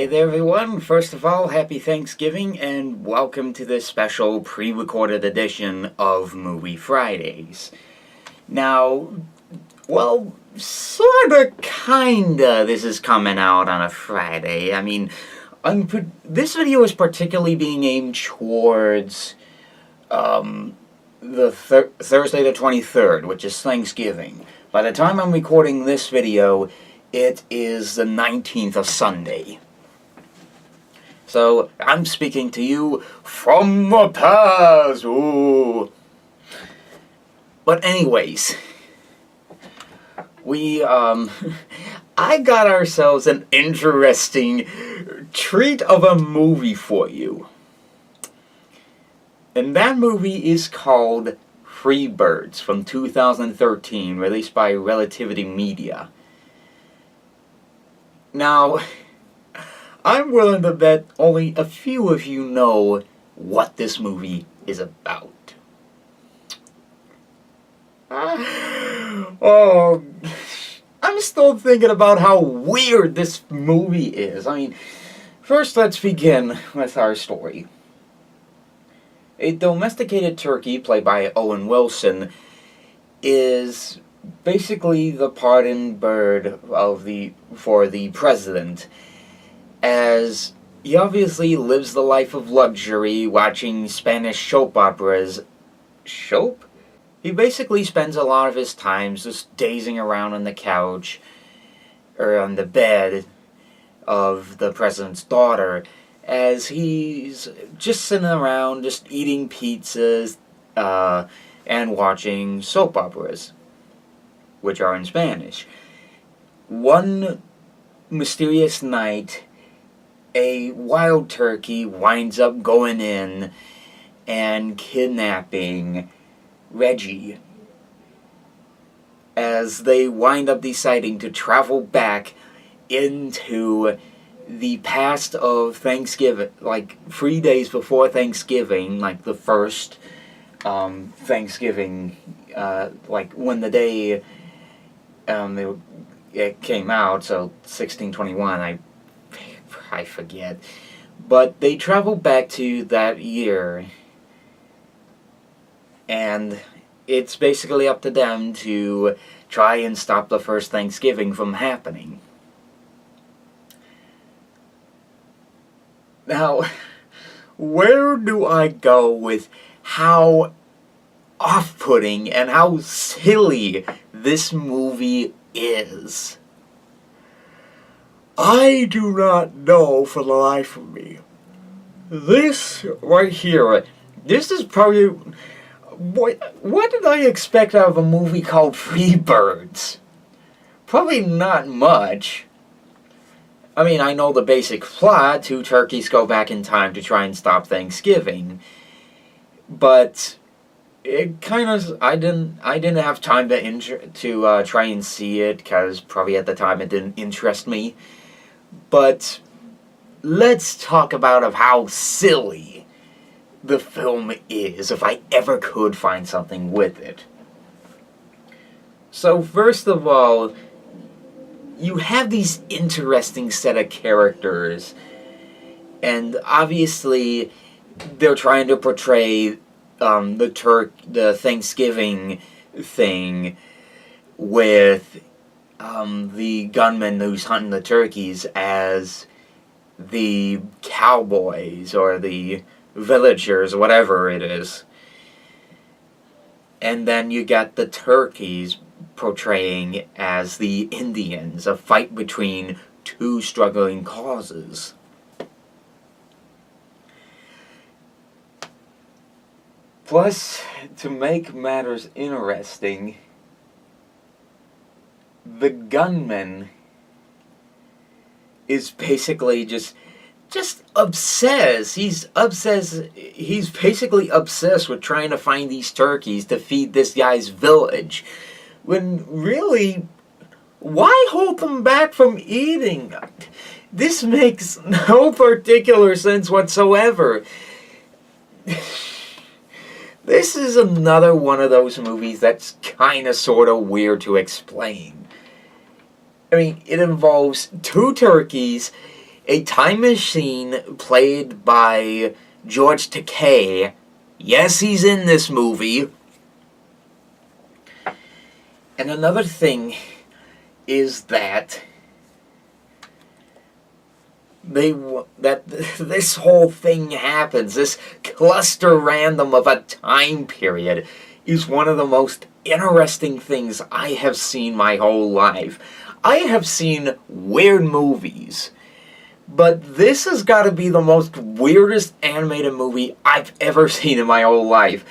Hey there everyone, first of all, happy Thanksgiving and welcome to this special pre-recorded edition of Movie Fridays. Now, well, sorta, kinda, this is coming out on a Friday. I mean, this video is particularly being aimed towards the Thursday the 23rd, which is Thanksgiving. By the time I'm recording this video, it is the 19th of Sunday. So, I'm speaking to you from the past, ooh. But anyways, I got ourselves an interesting treat of a movie for you. And that movie is called Free Birds from 2013, released by Relativity Media. Now, I'm willing to bet only a few of you know what this movie is about. Oh, I'm still thinking about how weird this movie is. I mean, first let's begin with our story. A domesticated turkey, played by Owen Wilson, is basically the pardoned bird for the president, as he obviously lives the life of luxury watching Spanish soap operas. Soap? He basically spends a lot of his time just dazing around on the couch, or on the bed of the president's daughter, as he's just sitting around, just eating pizzas, and watching soap operas, which are in Spanish. One mysterious night, a wild turkey winds up going in and kidnapping Reggie, as they wind up deciding to travel back into the past of Thanksgiving, like 3 days before Thanksgiving, like the first Thanksgiving, like when the day it came out, so 1621, I forget. But they travel back to that year, and it's basically up to them to try and stop the first Thanksgiving from happening. Now, where do I go with how off-putting and how silly this movie is? I do not know for the life of me. This right here, this is probably... What did I expect out of a movie called Free Birds? Probably not much. I mean, I know the basic plot. 2 turkeys go back in time to try and stop Thanksgiving. But it kind of... I didn't have time to try and see it, because probably at the time it didn't interest me. But let's talk about how silly the film is, if I ever could find something with it. So first of all, you have these interesting set of characters, and obviously they're trying to portray the Thanksgiving thing with the gunman who's hunting the turkeys as the cowboys or the villagers, whatever it is. And then you got the turkeys portraying as the Indians, a fight between 2 struggling causes. Plus, to make matters interesting, the gunman is basically just obsessed. He's basically obsessed with trying to find these turkeys to feed this guy's village. When really, why hold them back from eating? This makes no particular sense whatsoever. This is another one of those movies that's kinda sorta weird to explain. I mean, it involves 2 turkeys, a time machine played by George Takei. Yes, he's in this movie. And another thing is that this whole thing happens. This cluster random of a time period is one of the most interesting things I have seen my whole life. I have seen weird movies, but this has got to be the most weirdest animated movie I've ever seen in my whole life.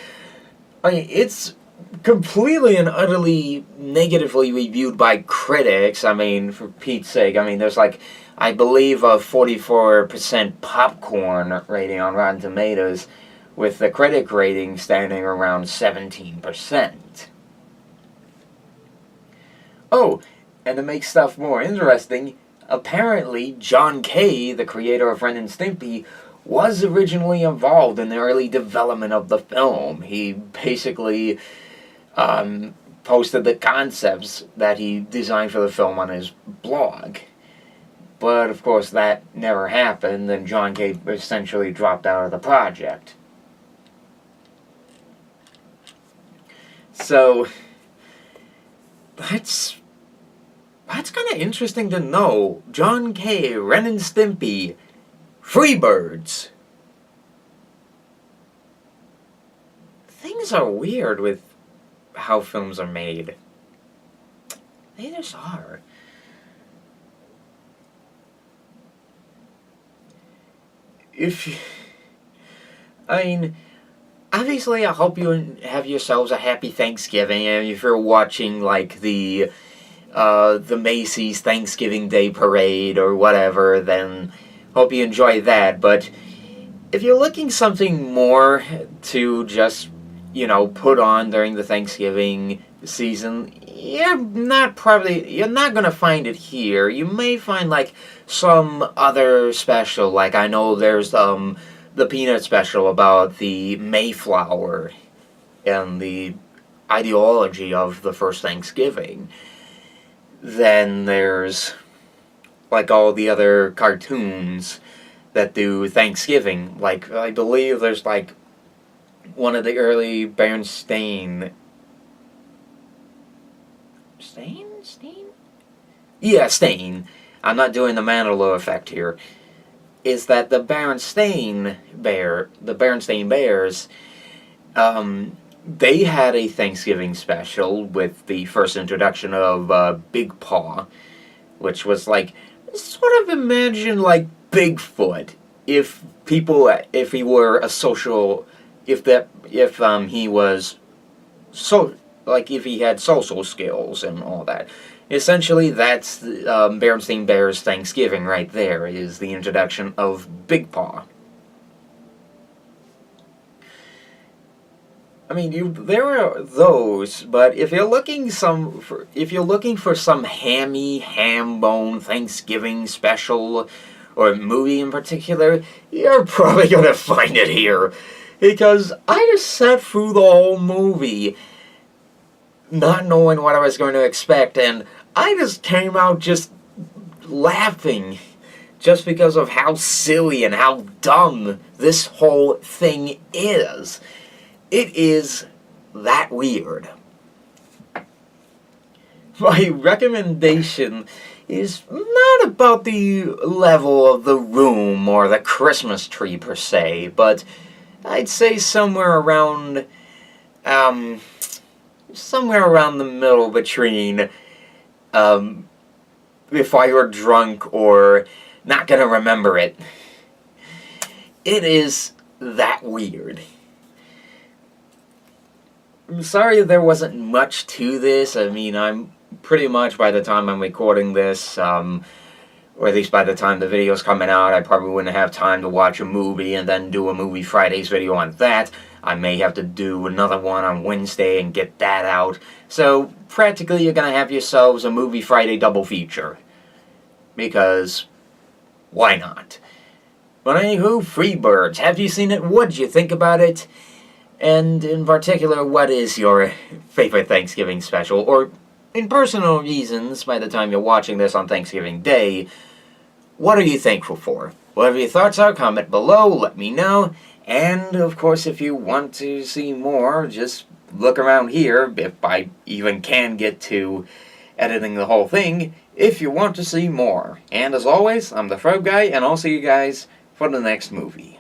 I mean, it's completely and utterly negatively reviewed by critics. I mean, for Pete's sake, I mean, there's like, I believe, a 44% popcorn rating on Rotten Tomatoes, with the critic rating standing around 17%. Oh, and to make stuff more interesting, apparently John Kay, the creator of Ren and Stimpy, was originally involved in the early development of the film. He basically posted the concepts that he designed for the film on his blog. But, of course, that never happened, and John Kay essentially dropped out of the project. So, that's kind of interesting to know. John Kay, Ren and Stimpy, Freebirds. Things are weird with how films are made. They just are. I mean, obviously I hope you have yourselves a happy Thanksgiving, and if you're watching, like, the Macy's Thanksgiving Day Parade or whatever, then hope you enjoy that. But if you're looking something more to just, put on during the Thanksgiving season, you're not gonna find it here. You may find, like, some other special, like, I know there's the Peanut special about the Mayflower and the ideology of the first Thanksgiving. Then there's, like, all the other cartoons that do Thanksgiving. Like, I believe there's, like, one of the early Berenstain... Stain? Yeah, Stain. I'm not doing the Mandela effect here. Is that the Berenstain Bears, they had a Thanksgiving special with the first introduction of Big Paw, which was like, sort of imagine like Bigfoot if he were a social, if he was so, like, if he had social skills and all that. Essentially, that's Berenstain Bears Thanksgiving right there, is the introduction of Big Paw. I mean, there are those, but if you're looking for some ham bone Thanksgiving special or movie in particular, you're probably gonna find it here, because I just sat through the whole movie not knowing what I was going to expect, and I just came out just laughing just because of how silly and how dumb this whole thing is. It is that weird. My recommendation is not about the level of The Room or The Christmas Tree per se, but I'd say somewhere around the middle between If I Were Drunk or Not Gonna Remember It. It is that weird. I'm sorry there wasn't much to this. I mean, I'm pretty much, by the time I'm recording this, or at least by the time the video's coming out, I probably wouldn't have time to watch a movie and then do a Movie Fridays video on that. I may have to do another one on Wednesday and get that out. So, practically, you're going to have yourselves a Movie Friday double feature. Because, why not? But anywho, Freebirds. Have you seen it? What'd you think about it? And in particular, what is your favorite Thanksgiving special? Or, in personal reasons, by the time you're watching this on Thanksgiving Day, What are you thankful for? Whatever your thoughts are, comment below, let me know. And, of course, if you want to see more, just look around here, if I even can get to editing the whole thing, if you want to see more. And as always, I'm the Frog Guy, and I'll see you guys for the next movie.